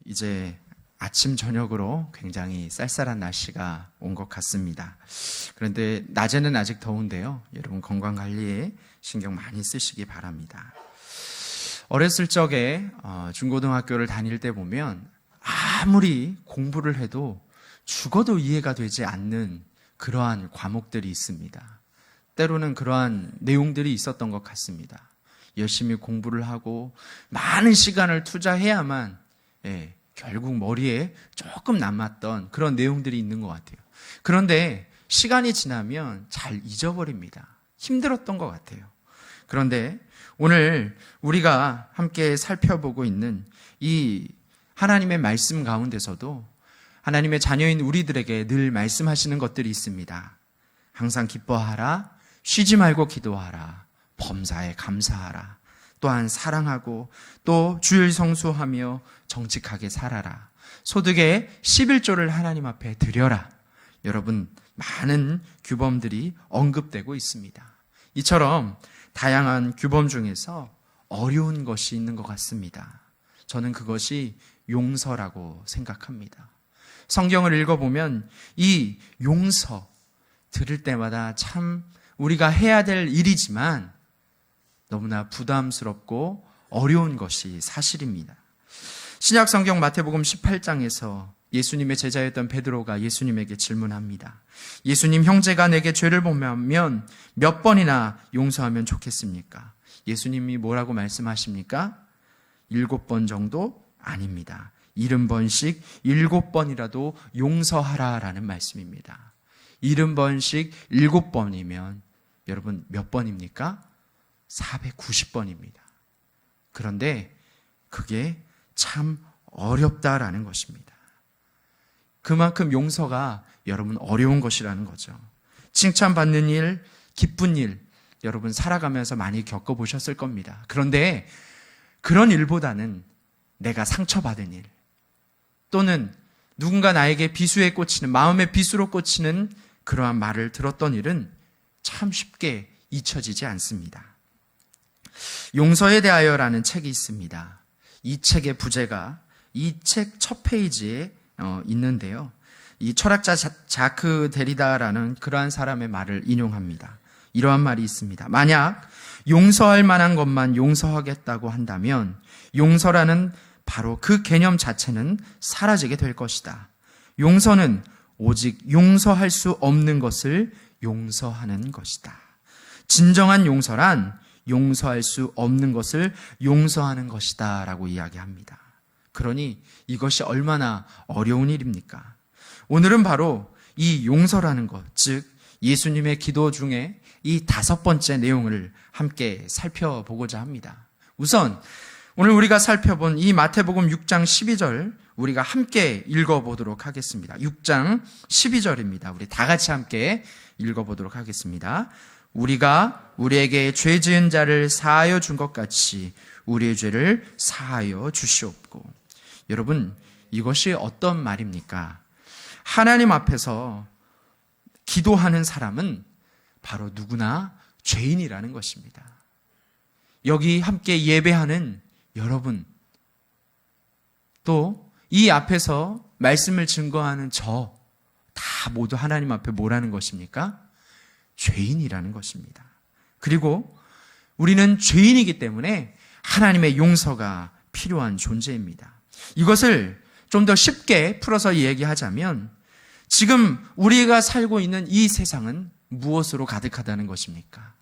이제 아침 저녁으로 굉장히 쌀쌀한 날씨가 온 것 같습니다. 그런데 낮에는 아직 더운데요. 여러분 건강 관리에 신경 많이 쓰시기 바랍니다. 어렸을 적에 중고등학교를 다닐 때 보면 아무리 공부를 해도 죽어도 이해가 되지 않는 그러한 과목들이 있습니다. 때로는 그러한 내용들이 있었던 것 같습니다. 열심히 공부를 하고 많은 시간을 투자해야만 결국 머리에 조금 남았던 그런 내용들이 있는 것 같아요. 그런데 시간이 지나면 잘 잊어버립니다. 힘들었던 것 같아요. 그런데 오늘 우리가 함께 살펴보고 있는 이 하나님의 말씀 가운데서도 하나님의 자녀인 우리들에게 늘 말씀하시는 것들이 있습니다. 항상 기뻐하라, 쉬지 말고 기도하라, 범사에 감사하라, 또한 사랑하고 또 주일 성수하며 정직하게 살아라, 소득의 11조를 하나님 앞에 드려라. 여러분, 많은 규범들이 언급되고 있습니다. 이처럼 다양한 규범 중에서 어려운 것이 있는 것 같습니다. 저는 그것이 용서라고 생각합니다. 성경을 읽어보면 이 용서 들을 때마다 참 우리가 해야 될 일이지만 너무나 부담스럽고 어려운 것이 사실입니다. 신약 성경 마태복음 18장에서 예수님의 제자였던 베드로가 예수님에게 질문합니다. 예수님, 형제가 내게 죄를 범하면 몇 번이나 용서하면 좋겠습니까? 예수님이 뭐라고 말씀하십니까? 7번 정도? 아닙니다. 70번씩 7번이라도 용서하라라는 말씀입니다. 70번씩 7번이면 여러분 몇 번입니까? 490번입니다. 그런데 그게 참 어렵다라는 것입니다. 그만큼 용서가 여러분 어려운 것이라는 거죠. 칭찬받는 일, 기쁜 일, 여러분 살아가면서 많이 겪어보셨을 겁니다. 그런데 그런 일보다는 내가 상처받은 일, 또는 누군가 나에게 비수에 꽂히는, 마음의 비수로 꽂히는 그러한 말을 들었던 일은 참 쉽게 잊혀지지 않습니다. 용서에 대하여라는 책이 있습니다. 이 책의 부제가 이 책 첫 페이지에 있는데요. 이 철학자 자크 데리다라는 그러한 사람의 말을 인용합니다. 이러한 말이 있습니다. 만약 용서할 만한 것만 용서하겠다고 한다면 용서라는 바로 그 개념 자체는 사라지게 될 것이다. 용서는 오직 용서할 수 없는 것을 용서하는 것이다. 진정한 용서란 용서할 수 없는 것을 용서하는 것이다 라고 이야기합니다. 그러니 이것이 얼마나 어려운 일입니까? 오늘은 바로 이 용서라는 것, 즉 예수님의 기도 중에 이 5번째 내용을 함께 살펴보고자 합니다. 우선 오늘 우리가 살펴본 이 마태복음 6장 12절 우리가 함께 읽어보도록 하겠습니다. 6장 12절입니다. 우리 다 같이 함께 읽어보도록 하겠습니다. 우리가 우리에게 죄 지은 자를 사하여 준 것 같이 우리의 죄를 사하여 주시옵고. 여러분, 이것이 어떤 말입니까? 하나님 앞에서 기도하는 사람은 바로 누구나 죄인이라는 것입니다. 여기 함께 예배하는 여러분, 또 이 앞에서 말씀을 증거하는 저 다 모두 하나님 앞에 뭐라는 것입니까? 죄인이라는 것입니다. 그리고 우리는 죄인이기 때문에 하나님의 용서가 필요한 존재입니다. 이것을 좀 더 쉽게 풀어서 얘기하자면 지금 우리가 살고 있는 이 세상은 무엇으로 가득하다는 것입니까?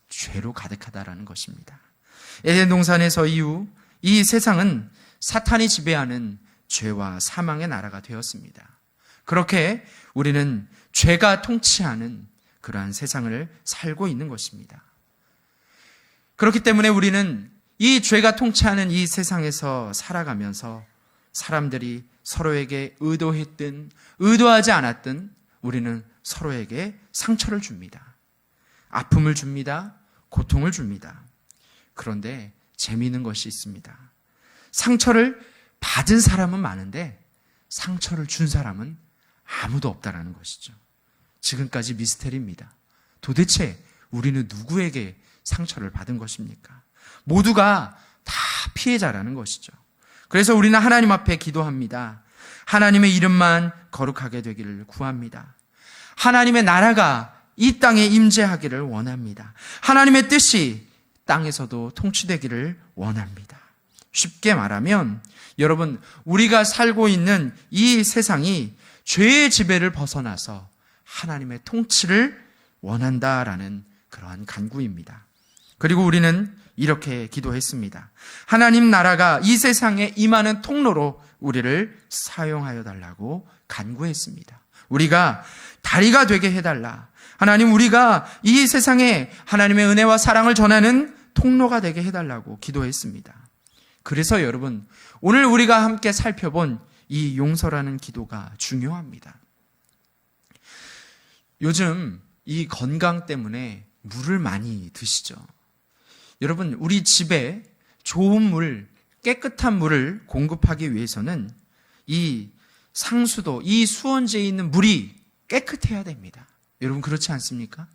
죄로 가득하다라는 것입니다. 에덴 동산에서 이후 이 세상은 사탄이 지배하는 죄와 사망의 나라가 되었습니다. 그렇게 우리는 죄가 통치하는 그러한 세상을 살고 있는 것입니다. 그렇기 때문에 우리는 이 죄가 통치하는 이 세상에서 살아가면서 사람들이 서로에게 의도했든 의도하지 않았든 우리는 서로에게 상처를 줍니다. 아픔을 줍니다. 고통을 줍니다. 그런데 재미있는 것이 있습니다. 상처를 받은 사람은 많은데 상처를 준 사람은 아무도 없다라는 것이죠. 지금까지 미스테리입니다. 도대체 우리는 누구에게 상처를 받은 것입니까? 모두가 다 피해자라는 것이죠. 그래서 우리는 하나님 앞에 기도합니다. 하나님의 이름만 거룩하게 되기를 구합니다. 하나님의 나라가 이 땅에 임재하기를 원합니다. 하나님의 뜻이 땅에서도 통치되기를 원합니다. 쉽게 말하면 여러분, 우리가 살고 있는 이 세상이 죄의 지배를 벗어나서 하나님의 통치를 원한다라는 그러한 간구입니다. 그리고 우리는 이렇게 기도했습니다. 하나님 나라가 이 세상에 임하는 통로로 우리를 사용하여 달라고 간구했습니다. 우리가 다리가 되게 해달라. 하나님, 우리가 이 세상에 하나님의 은혜와 사랑을 전하는 통로가 되게 해달라고 기도했습니다. 그래서 여러분, 오늘 우리가 함께 살펴본 이 용서라는 기도가 중요합니다. 요즘 이 건강 때문에 물을 많이 드시죠? 여러분, 우리 집에 좋은 물, 깨끗한 물을 공급하기 위해서는 이 상수도, 이 수원지에 있는 물이 깨끗해야 됩니다. 여러분, 그렇지 않습니까?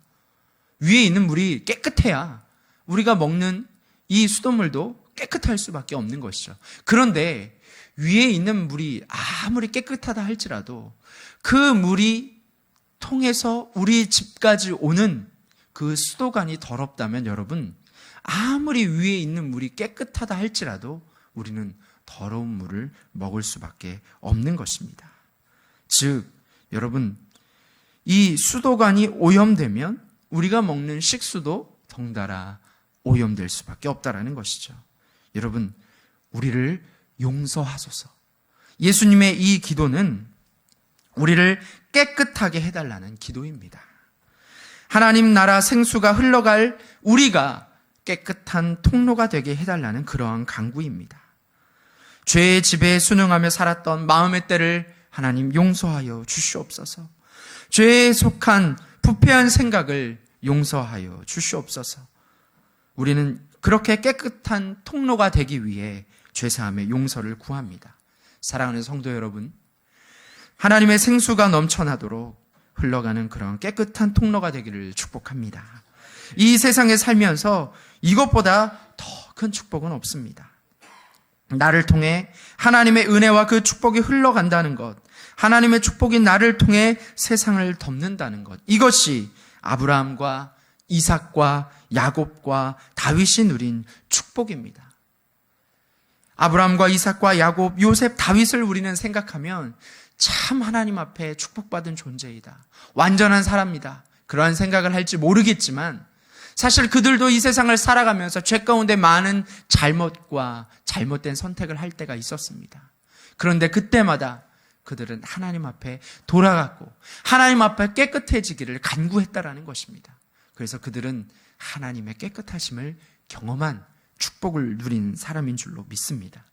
위에 있는 물이 깨끗해야 우리가 먹는 이 수돗물도 깨끗할 수밖에 없는 것이죠. 그런데 위에 있는 물이 아무리 깨끗하다 할지라도 그 물이 통해서 우리 집까지 오는 그 수도관이 더럽다면 여러분, 아무리 위에 있는 물이 깨끗하다 할지라도 우리는 더러운 물을 먹을 수밖에 없는 것입니다. 즉, 여러분, 이 수도관이 오염되면 우리가 먹는 식수도 덩달아 오염될 수밖에 없다라는 것이죠. 여러분, 우리를 용서하소서. 예수님의 이 기도는 우리를 깨끗하게 해달라는 기도입니다. 하나님 나라 생수가 흘러갈 우리가 깨끗한 통로가 되게 해달라는 그러한 간구입니다. 죄의 지배에 순응하며 살았던 마음의 때를 하나님 용서하여 주시옵소서. 죄에 속한 부패한 생각을 용서하여 주시옵소서. 우리는 그렇게 깨끗한 통로가 되기 위해 죄사함의 용서를 구합니다. 사랑하는 성도 여러분, 하나님의 생수가 넘쳐나도록 흘러가는 그런 깨끗한 통로가 되기를 축복합니다. 이 세상에 살면서 이것보다 더 큰 축복은 없습니다. 나를 통해 하나님의 은혜와 그 축복이 흘러간다는 것, 하나님의 축복이 나를 통해 세상을 덮는다는 것, 이것이 아브라함과 이삭과 야곱과 다윗이 누린 축복입니다. 아브라함과 이삭과 야곱, 요셉, 다윗을 우리는 생각하면 참 하나님 앞에 축복받은 존재이다, 완전한 사람이다, 그러한 생각을 할지 모르겠지만 사실 그들도 이 세상을 살아가면서 죄 가운데 많은 잘못과 잘못된 선택을 할 때가 있었습니다. 그런데 그때마다 그들은 하나님 앞에 돌아갔고 하나님 앞에 깨끗해지기를 간구했다라는 것입니다. 그래서 그들은 하나님의 깨끗하심을 경험한 축복을 누린 사람인 줄로 믿습니다.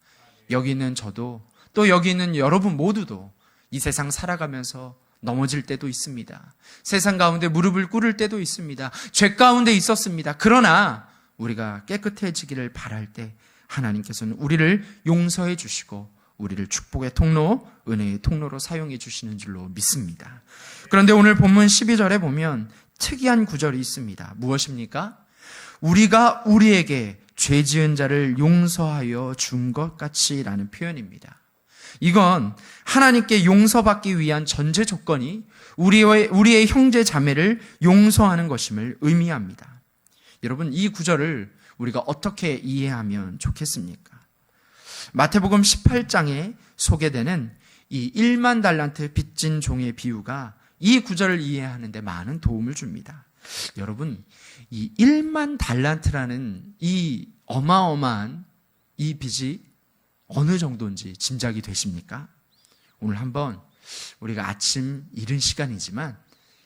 여기 있는 저도, 또 여기 있는 여러분 모두도 이 세상 살아가면서 넘어질 때도 있습니다. 세상 가운데 무릎을 꿇을 때도 있습니다. 죄 가운데 있었습니다. 그러나 우리가 깨끗해지기를 바랄 때 하나님께서는 우리를 용서해 주시고 우리를 축복의 통로, 은혜의 통로로 사용해 주시는 줄로 믿습니다. 그런데 오늘 본문 12절에 보면 특이한 구절이 있습니다. 무엇입니까? 우리가 우리에게 죄 지은 자를 용서하여 준 것 같이라는 표현입니다. 이건 하나님께 용서받기 위한 전제 조건이 우리의 형제 자매를 용서하는 것임을 의미합니다. 여러분, 이 구절을 우리가 어떻게 이해하면 좋겠습니까? 마태복음 18장에 소개되는 이 1만 달란트 빚진 종의 비유가 이 구절을 이해하는 데 많은 도움을 줍니다. 여러분, 이 1만 달란트라는 이 어마어마한 이 빚이 어느 정도인지 짐작이 되십니까? 오늘 한번 우리가 아침 이른 시간이지만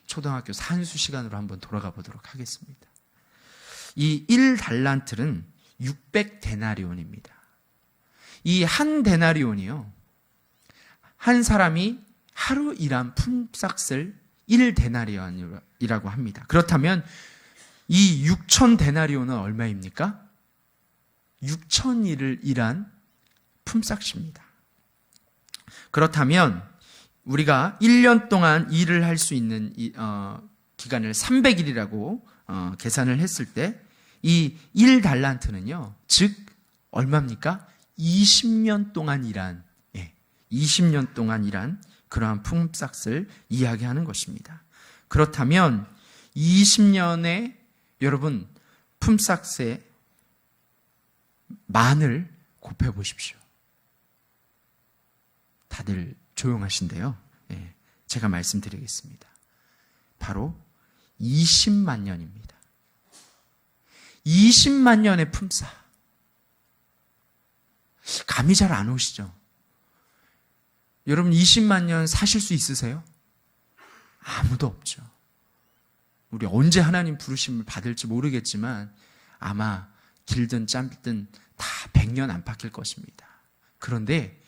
초등학교 산수 시간으로 한번 돌아가 보도록 하겠습니다. 이 1달란트는 600데나리온입니다. 이 한 데나리온이요, 한 사람이 하루 일한 품삯을 1데나리온이라고 합니다. 그렇다면 이 6,000데나리온은 얼마입니까? 6,000일을 일한 품삯입니다. 그렇다면 우리가 1년 동안 일을 할 수 있는 기간을 300일이라고 계산을 했을 때 이 1달란트는요, 즉 얼마입니까? 20년 동안 일한 20년 동안 일한 그러한 품삯을 이야기하는 것입니다. 그렇다면 20년의 여러분 품삯의 만을 곱해 보십시오. 다들 조용하신데요. 제가 말씀드리겠습니다. 바로 20만 년입니다. 20만 년의 품삯. 감이 잘 안 오시죠? 여러분 20만 년 사실 수 있으세요? 아무도 없죠. 우리 언제 하나님 부르심을 받을지 모르겠지만 아마 길든 짧든 다 100년 안팎일 것입니다. 그런데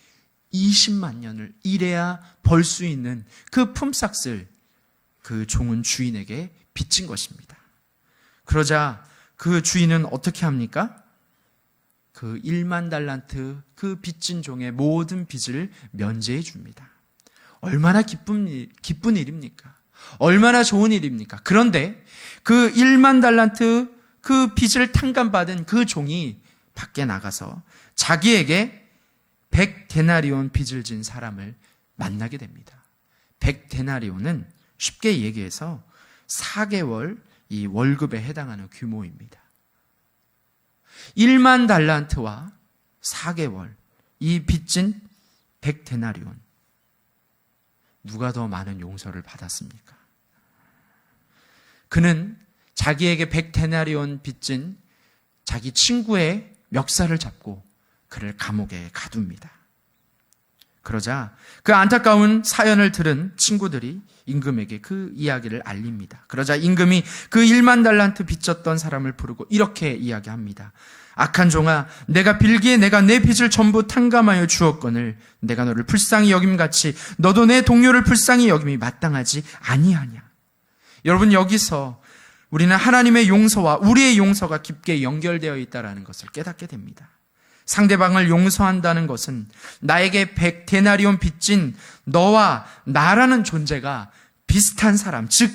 20만 년을 일해야 벌 수 있는 그 품삯을 그 종은 주인에게 빚진 것입니다. 그러자 그 주인은 어떻게 합니까? 그 1만 달란트 그 빚진 종의 모든 빚을 면제해 줍니다. 얼마나 기쁜 일입니까? 얼마나 좋은 일입니까? 그런데 그 1만 달란트 그 빚을 탕감받은 그 종이 밖에 나가서 자기에게 100데나리온 빚을 진 사람을 만나게 됩니다. 100데나리온은 쉽게 얘기해서 4개월 이 월급에 해당하는 규모입니다. 1만 달란트와 4개월 이 빚진 100데나리온, 누가 더 많은 용서를 받았습니까? 그는 자기에게 100데나리온 빚진 자기 친구의 멱살을 잡고 그를 감옥에 가둡니다. 그러자 그 안타까운 사연을 들은 친구들이 임금에게 그 이야기를 알립니다. 그러자 임금이 그 1만 달란트 빚졌던 사람을 부르고 이렇게 이야기합니다. 악한 종아, 내가 빌기에 내가 내 빚을 전부 탕감하여 주었거늘 내가 너를 불쌍히 여김같이 너도 내 동료를 불쌍히 여김이 마땅하지 아니하냐. 여러분, 여기서 우리는 하나님의 용서와 우리의 용서가 깊게 연결되어 있다는 것을 깨닫게 됩니다. 상대방을 용서한다는 것은 나에게 100데나리온 빚진 너와 나라는 존재가 비슷한 사람, 즉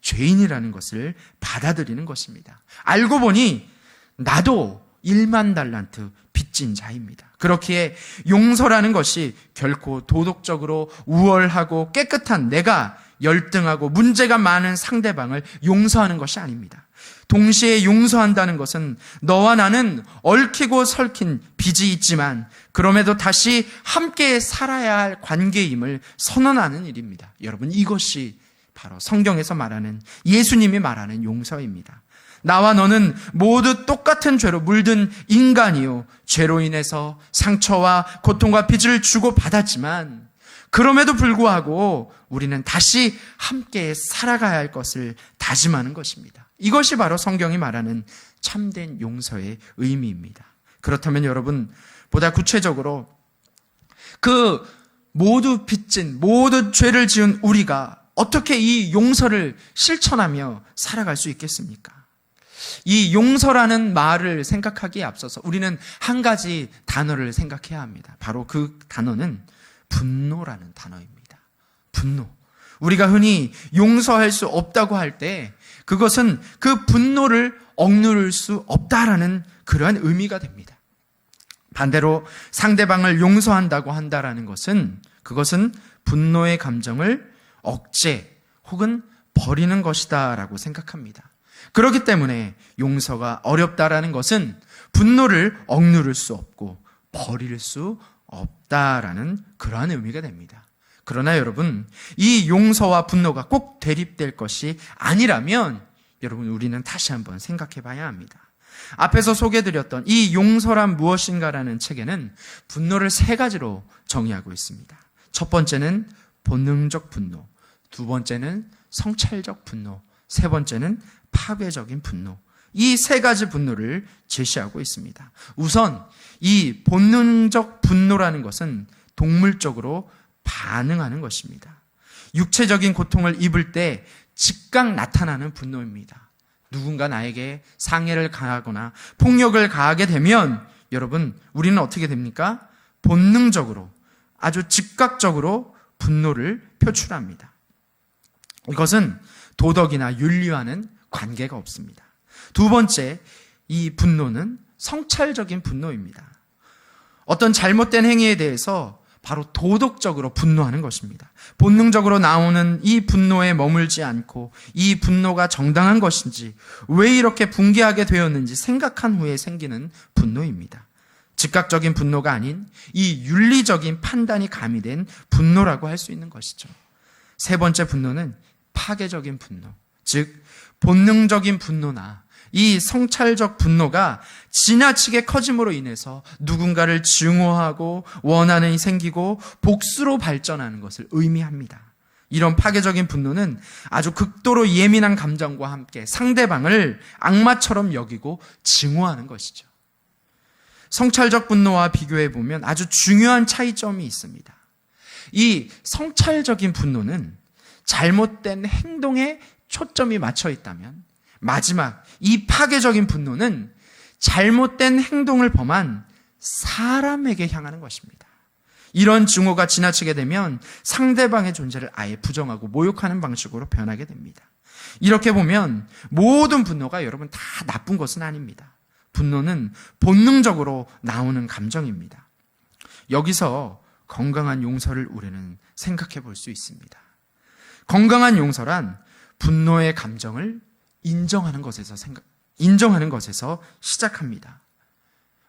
죄인이라는 것을 받아들이는 것입니다. 알고 보니 나도 1만 달란트 빚진 자입니다. 그렇기에 용서라는 것이 결코 도덕적으로 우월하고 깨끗한 내가 열등하고 문제가 많은 상대방을 용서하는 것이 아닙니다. 동시에 용서한다는 것은 너와 나는 얽히고 설킨 빚이 있지만 그럼에도 다시 함께 살아야 할 관계임을 선언하는 일입니다. 여러분, 이것이 바로 성경에서 말하는, 예수님이 말하는 용서입니다. 나와 너는 모두 똑같은 죄로 물든 인간이요, 죄로 인해서 상처와 고통과 빚을 주고 받았지만 그럼에도 불구하고 우리는 다시 함께 살아가야 할 것을 다짐하는 것입니다. 이것이 바로 성경이 말하는 참된 용서의 의미입니다. 그렇다면 여러분, 보다 구체적으로 그 모두 빚진, 모두 죄를 지은 우리가 어떻게 이 용서를 실천하며 살아갈 수 있겠습니까? 이 용서라는 말을 생각하기에 앞서서 우리는 한 가지 단어를 생각해야 합니다. 바로 그 단어는 분노라는 단어입니다. 분노. 우리가 흔히 용서할 수 없다고 할 때 그것은 그 분노를 억누를 수 없다라는 그러한 의미가 됩니다. 반대로 상대방을 용서한다고 한다라는 것은 그것은 분노의 감정을 억제 혹은 버리는 것이다라고 생각합니다. 그렇기 때문에 용서가 어렵다라는 것은 분노를 억누를 수 없고 버릴 수 없다라는 그러한 의미가 됩니다. 그러나 여러분, 이 용서와 분노가 꼭 대립될 것이 아니라면 여러분, 우리는 다시 한번 생각해 봐야 합니다. 앞에서 소개해드렸던 이 용서란 무엇인가라는 책에는 분노를 3가지로 정의하고 있습니다. 첫 번째는 본능적 분노, 두 번째는 성찰적 분노, 세 번째는 파괴적인 분노. 이 3가지 분노를 제시하고 있습니다. 우선 이 본능적 분노라는 것은 동물적으로 반응하는 것입니다. 육체적인 고통을 입을 때 즉각 나타나는 분노입니다. 누군가 나에게 상해를 가하거나 폭력을 가하게 되면 여러분, 우리는 어떻게 됩니까? 본능적으로, 아주 즉각적으로 분노를 표출합니다. 이것은 도덕이나 윤리와는 관계가 없습니다. 두 번째, 이 분노는 성찰적인 분노입니다. 어떤 잘못된 행위에 대해서 바로 도덕적으로 분노하는 것입니다. 본능적으로 나오는 이 분노에 머물지 않고 이 분노가 정당한 것인지, 왜 이렇게 분개하게 되었는지 생각한 후에 생기는 분노입니다. 즉각적인 분노가 아닌 이 윤리적인 판단이 가미된 분노라고 할 수 있는 것이죠. 세 번째 분노는 파괴적인 분노, 즉 본능적인 분노나 이 성찰적 분노가 지나치게 커짐으로 인해서 누군가를 증오하고 원한이 생기고 복수로 발전하는 것을 의미합니다. 이런 파괴적인 분노는 아주 극도로 예민한 감정과 함께 상대방을 악마처럼 여기고 증오하는 것이죠. 성찰적 분노와 비교해 보면 아주 중요한 차이점이 있습니다. 이 성찰적인 분노는 잘못된 행동에 초점이 맞춰 있다면, 마지막 이 파괴적인 분노는 잘못된 행동을 범한 사람에게 향하는 것입니다. 이런 증오가 지나치게 되면 상대방의 존재를 아예 부정하고 모욕하는 방식으로 변하게 됩니다. 이렇게 보면 모든 분노가 여러분 다 나쁜 것은 아닙니다. 분노는 본능적으로 나오는 감정입니다. 여기서 건강한 용서를 우리는 생각해 볼 수 있습니다. 건강한 용서란 분노의 감정을 인정하는 것에서 시작합니다.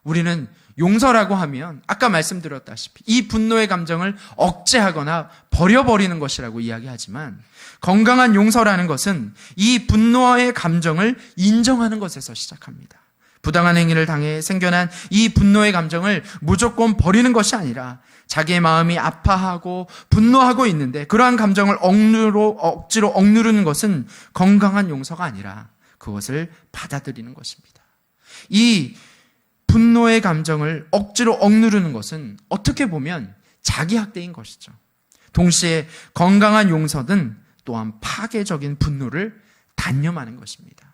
우리는 용서라고 하면 아까 말씀드렸다시피 이 분노의 감정을 억제하거나 버려버리는 것이라고 이야기하지만, 건강한 용서라는 것은 이 분노의 감정을 인정하는 것에서 시작합니다. 부당한 행위를 당해 생겨난 이 분노의 감정을 무조건 버리는 것이 아니라 자기의 마음이 아파하고 분노하고 있는데 그러한 감정을 억지로 억누르는 것은 건강한 용서가 아니라 그것을 받아들이는 것입니다. 이 분노의 감정을 억지로 억누르는 것은 어떻게 보면 자기학대인 것이죠. 동시에 건강한 용서는 또한 파괴적인 분노를 단념하는 것입니다.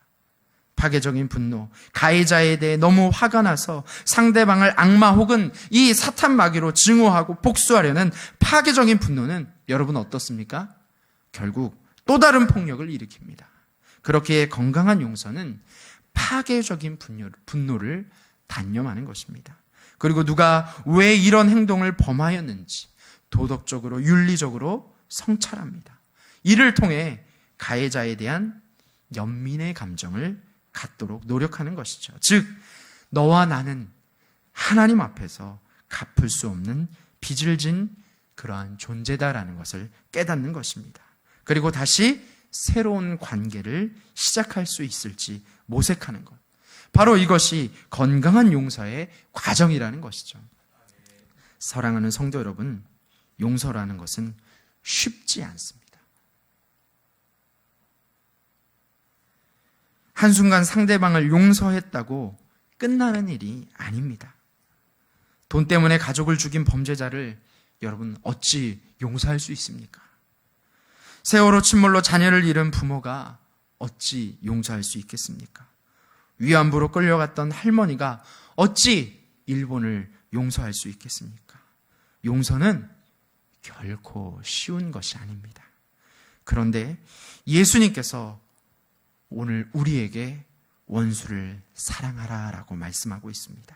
파괴적인 분노, 가해자에 대해 너무 화가 나서 상대방을 악마 혹은 이 사탄 마귀로 증오하고 복수하려는 파괴적인 분노는 여러분 어떻습니까? 결국 또 다른 폭력을 일으킵니다. 그렇게 건강한 용서는 파괴적인 분노를 단념하는 것입니다. 그리고 누가 왜 이런 행동을 범하였는지 도덕적으로 윤리적으로 성찰합니다. 이를 통해 가해자에 대한 연민의 감정을 갖도록 노력하는 것이죠. 즉 너와 나는 하나님 앞에서 갚을 수 없는 빚을 진 그러한 존재다라는 것을 깨닫는 것입니다. 그리고 다시 새로운 관계를 시작할 수 있을지 모색하는 것, 바로 이것이 건강한 용서의 과정이라는 것이죠. 사랑하는 성도 여러분, 용서라는 것은 쉽지 않습니다. 한순간 상대방을 용서했다고 끝나는 일이 아닙니다. 돈 때문에 가족을 죽인 범죄자를 여러분 어찌 용서할 수 있습니까? 세월호 침몰로 자녀를 잃은 부모가 어찌 용서할 수 있겠습니까? 위안부로 끌려갔던 할머니가 어찌 일본을 용서할 수 있겠습니까? 용서는 결코 쉬운 것이 아닙니다. 그런데 예수님께서 오늘 우리에게 원수를 사랑하라라고 말씀하고 있습니다.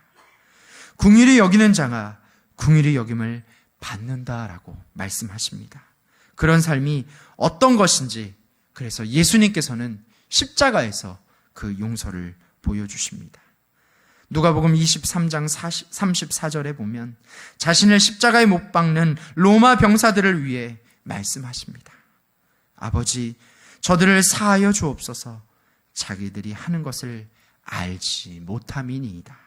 긍휼히 여기는 자가 긍휼히 여김을 받는다라고 말씀하십니다. 그런 삶이 어떤 것인지, 그래서 예수님께서는 십자가에서 그 용서를 보여주십니다. 누가복음 23장 34절에 보면 자신을 십자가에 못 박는 로마 병사들을 위해 말씀하십니다. 아버지, 저들을 사하여 주옵소서. 자기들이 하는 것을 알지 못함이니이다.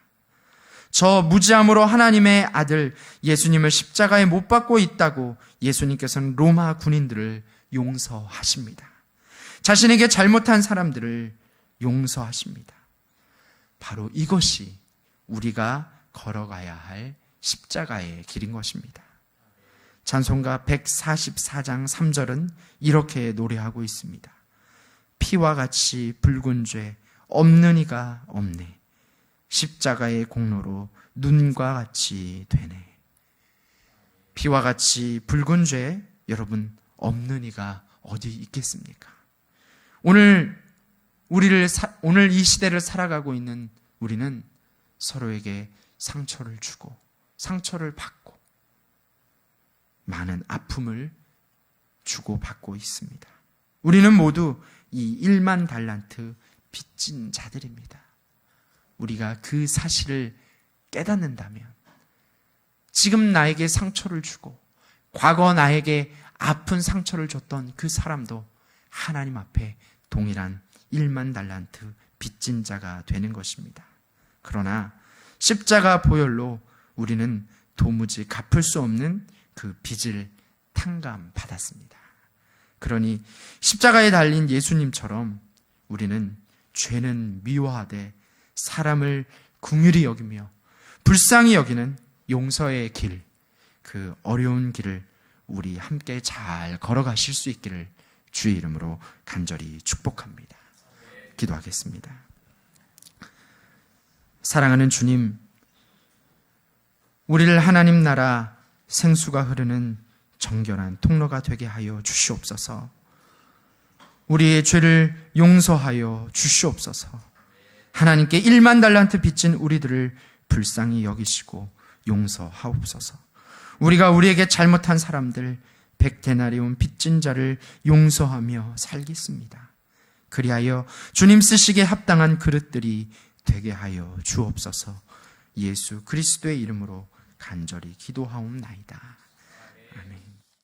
저 무지함으로 하나님의 아들 예수님을 십자가에 못 박고 있다고 예수님께서는 로마 군인들을 용서하십니다. 자신에게 잘못한 사람들을 용서하십니다. 바로 이것이 우리가 걸어가야 할 십자가의 길인 것입니다. 찬송가 144장 3절은 이렇게 노래하고 있습니다. 피와 같이 붉은 죄 없는 이가 없네. 십자가의 공로로 눈과 같이 되네. 피와 같이 붉은 죄 여러분 없는 이가 어디 있겠습니까? 오늘 이 시대를 살아가고 있는 우리는 서로에게 상처를 주고 상처를 받고 많은 아픔을 주고받고 있습니다. 우리는 모두 이 1만 달란트 빚진 자들입니다. 우리가 그 사실을 깨닫는다면 지금 나에게 상처를 주고 과거 나에게 아픈 상처를 줬던 그 사람도 하나님 앞에 동일한 1만 달란트 빚진 자가 되는 것입니다. 그러나 십자가 보혈로 우리는 도무지 갚을 수 없는 그 빚을 탕감받았습니다. 그러니 십자가에 달린 예수님처럼 우리는 죄는 미워하되 사람을 긍휼히 여기며 불쌍히 여기는 용서의 길, 그 어려운 길을 우리 함께 잘 걸어가실 수 있기를 주의 이름으로 간절히 축복합니다. 기도하겠습니다. 사랑하는 주님, 우리를 하나님 나라 생수가 흐르는 정결한 통로가 되게 하여 주시옵소서. 우리의 죄를 용서하여 주시옵소서. 하나님께 1만 달란트 빚진 우리들을 불쌍히 여기시고 용서하옵소서. 우리가 우리에게 잘못한 사람들 100데나리온 빚진 자를 용서하며 살겠습니다. 그리하여 주님 쓰시기에 합당한 그릇들이 되게 하여 주옵소서. 예수 그리스도의 이름으로 간절히 기도하옵나이다. 아멘.